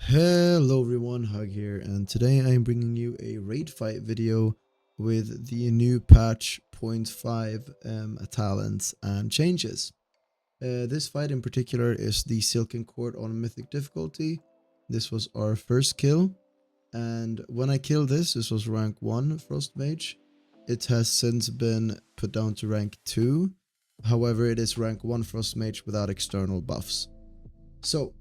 Hello everyone, Hug here, and today I am bringing you a raid fight video with the new patch 0.5 talents and changes. This fight in particular is the Silken Court on Mythic difficulty. This was our first kill, and when I killed this was rank 1 Frost Mage. It has since been put down to rank 2, however it is rank 1 Frost Mage without external buffs. So,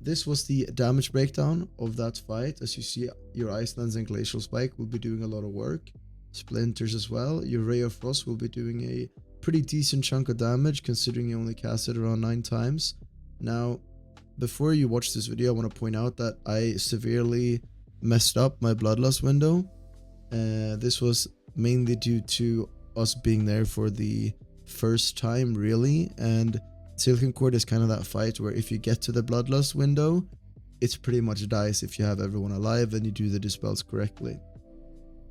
this was the damage breakdown of that fight. As you see, your Ice Lens and Glacial Spike will be doing a lot of work. Splinters as well. Your Ray of Frost will be doing a pretty decent chunk of damage considering you only cast it around 9 times. Now, before you watch this video, I want to point out that I severely messed up my Bloodlust window. This was mainly due to us being there for the first time, really, and Silken Court is kind of that fight where if you get to the Bloodlust window, it's pretty much dice if you have everyone alive and you do the dispels correctly.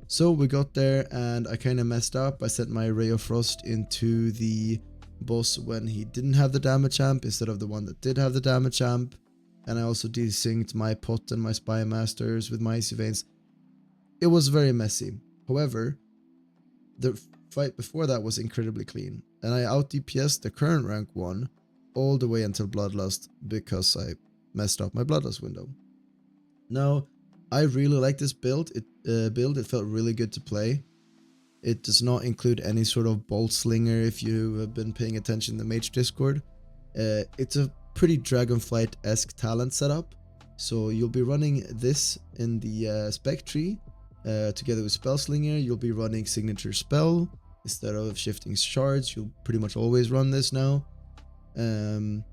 So we got there and I kind of messed up. I sent my Ray of Frost into the boss when he didn't have the damage amp instead of the one that did have the damage amp. And I also desynced my pot and my Spy Masters with my Icy Veins. It was very messy. However, the fight before that was incredibly clean, and I out DPS'd the current rank 1 all the way until Bloodlust because I messed up my Bloodlust window. Now, I really like this build. It felt really good to play. It does not include any sort of bolt slinger if you have been paying attention in the Mage Discord. It's a pretty Dragonflight-esque talent setup, so you'll be running this in the spec tree. Together with Spellslinger, you'll be running Signature Spell. Instead of shifting shards, you'll pretty much always run this now. And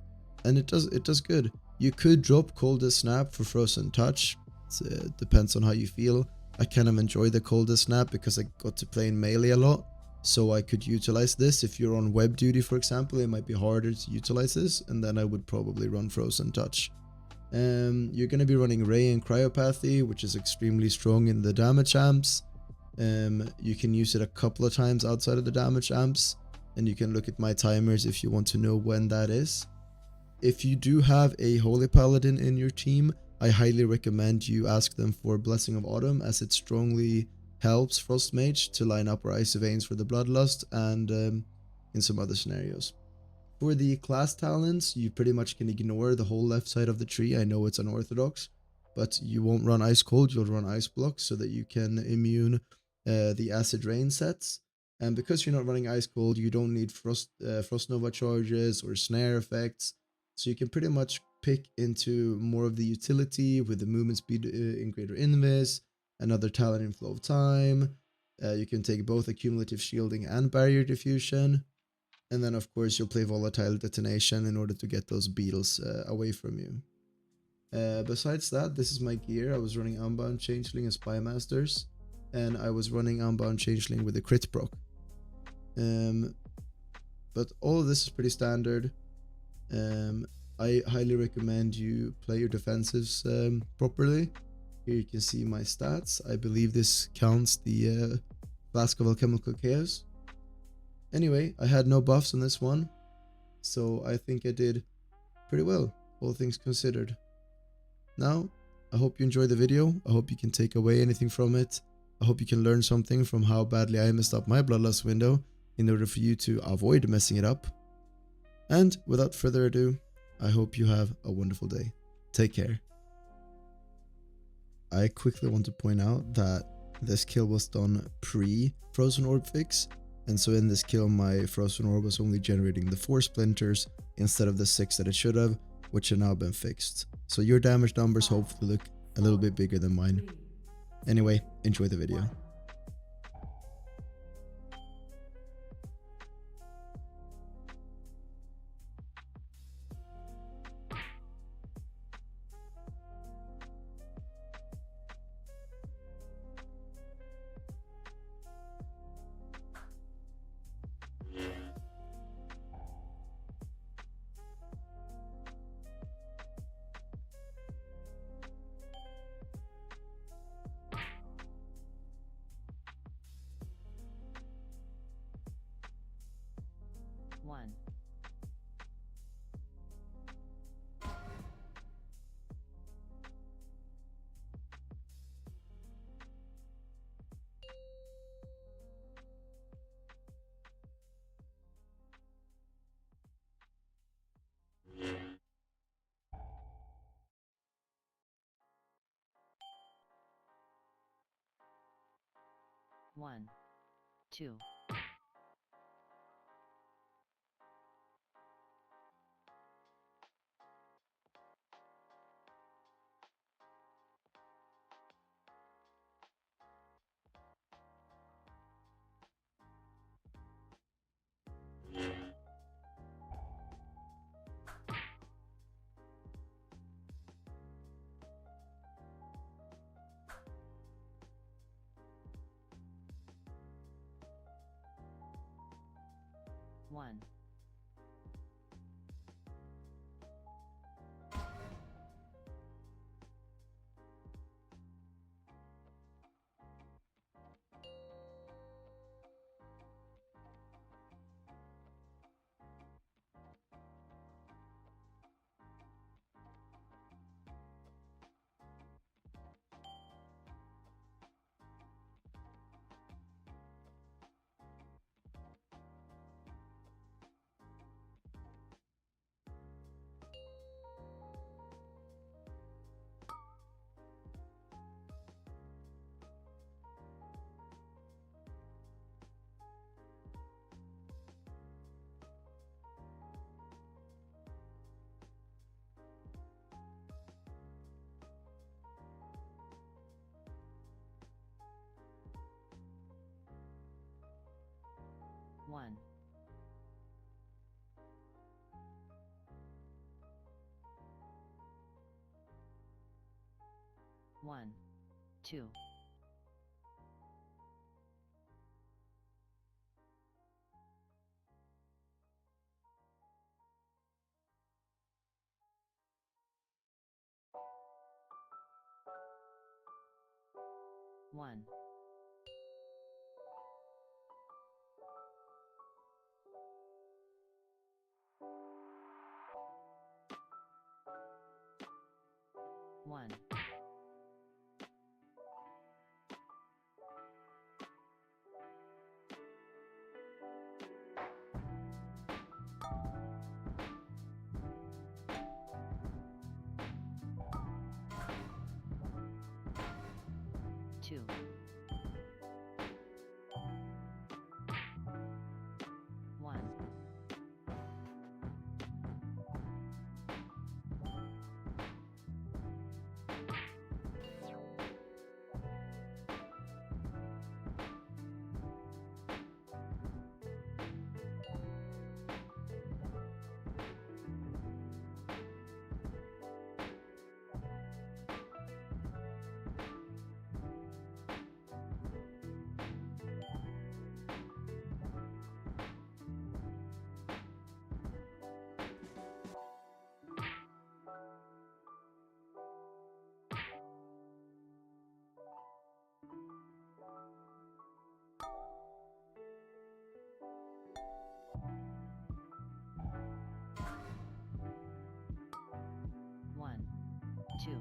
it does good. You could drop Coldest Snap for Frozen Touch. It depends on how you feel. I kind of enjoy the Coldest Snap because I got to play in melee a lot. So I could utilize this. If you're on web duty, for example, it might be harder to utilize this, and then I would probably run Frozen Touch. You're going to be running Ray and Cryopathy, which is extremely strong in the damage amps. You can use it a couple of times outside of the damage amps, and you can look at my timers if you want to know when that is. If you do have a Holy Paladin in your team, I highly recommend you ask them for Blessing of Autumn, as it strongly helps Frost Mage to line up our Icy Veins for the Bloodlust and in some other scenarios. For the class talents, you pretty much can ignore the whole left side of the tree. I know it's unorthodox, but you won't run Ice Cold, you'll run Ice Block so that you can immune the Acid Rain sets. And because you're not running Ice Cold, you don't need Frost Nova charges or snare effects. So you can pretty much pick into more of the utility with the movement speed in Greater Invis, another talent in Flow of Time. You can take both Accumulative Shielding and Barrier Diffusion. And then, of course, you'll play Volatile Detonation in order to get those beetles away from you. Besides that, this is my gear. I was running Unbound Changeling and Spy Masters, and I was running Unbound Changeling with a crit proc. But all of this is pretty standard. I highly recommend you play your defensives properly. Here you can see my stats. I believe this counts the Flask of Alchemical Chaos. Anyway, I had no buffs on this one, so I think I did pretty well, all things considered. Now, I hope you enjoyed the video. I hope you can take away anything from it. I hope you can learn something from how badly I messed up my Bloodlust window in order for you to avoid messing it up. And without further ado, I hope you have a wonderful day. Take care. I quickly want to point out that this kill was done pre-Frozen Orb fix. And so in this kill, my Frozen Orb was only generating the 4 splinters instead of the 6 that it should have, which have now been fixed. So your damage numbers hopefully look a little bit bigger than mine. Anyway, enjoy the video. 1, 2. One. One. One, 2. One. One. Two. One. One, 2.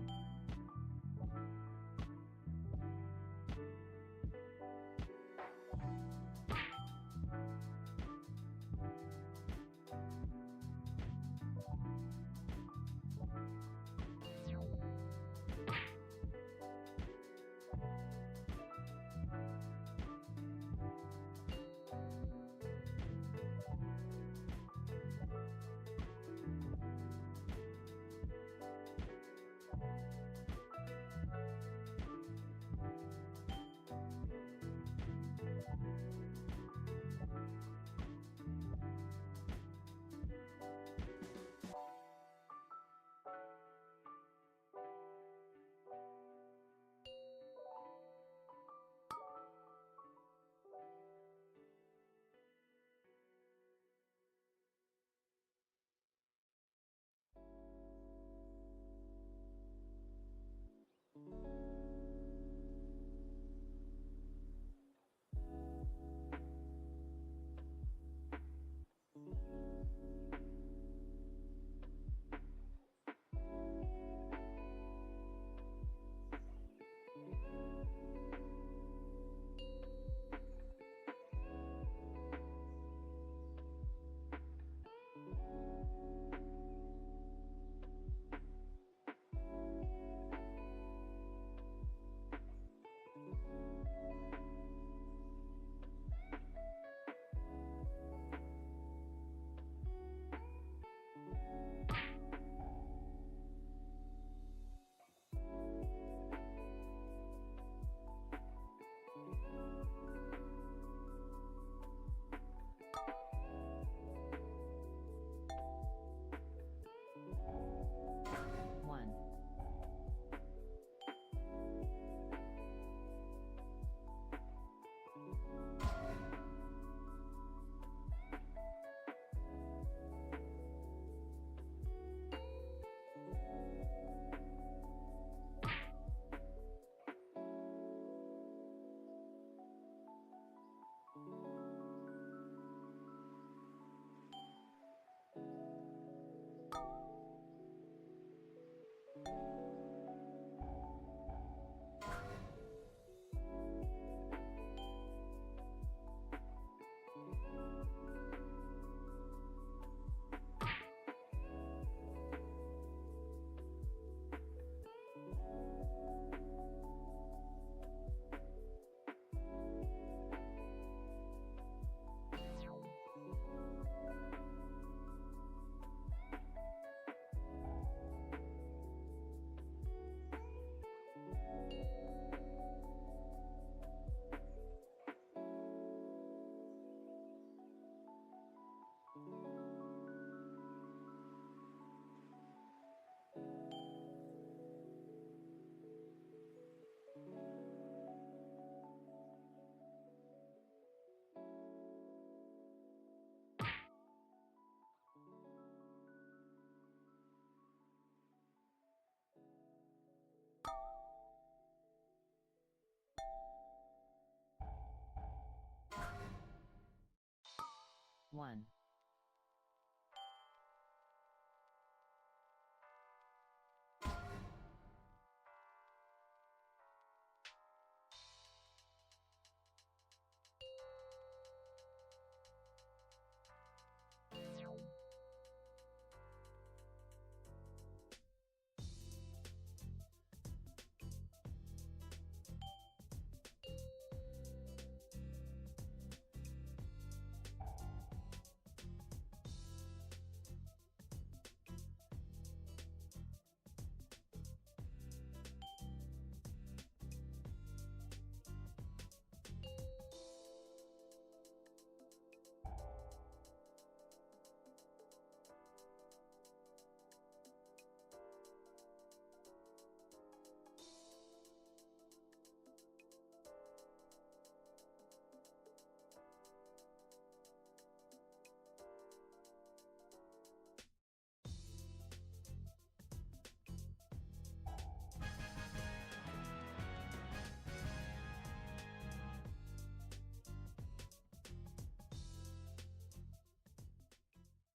1.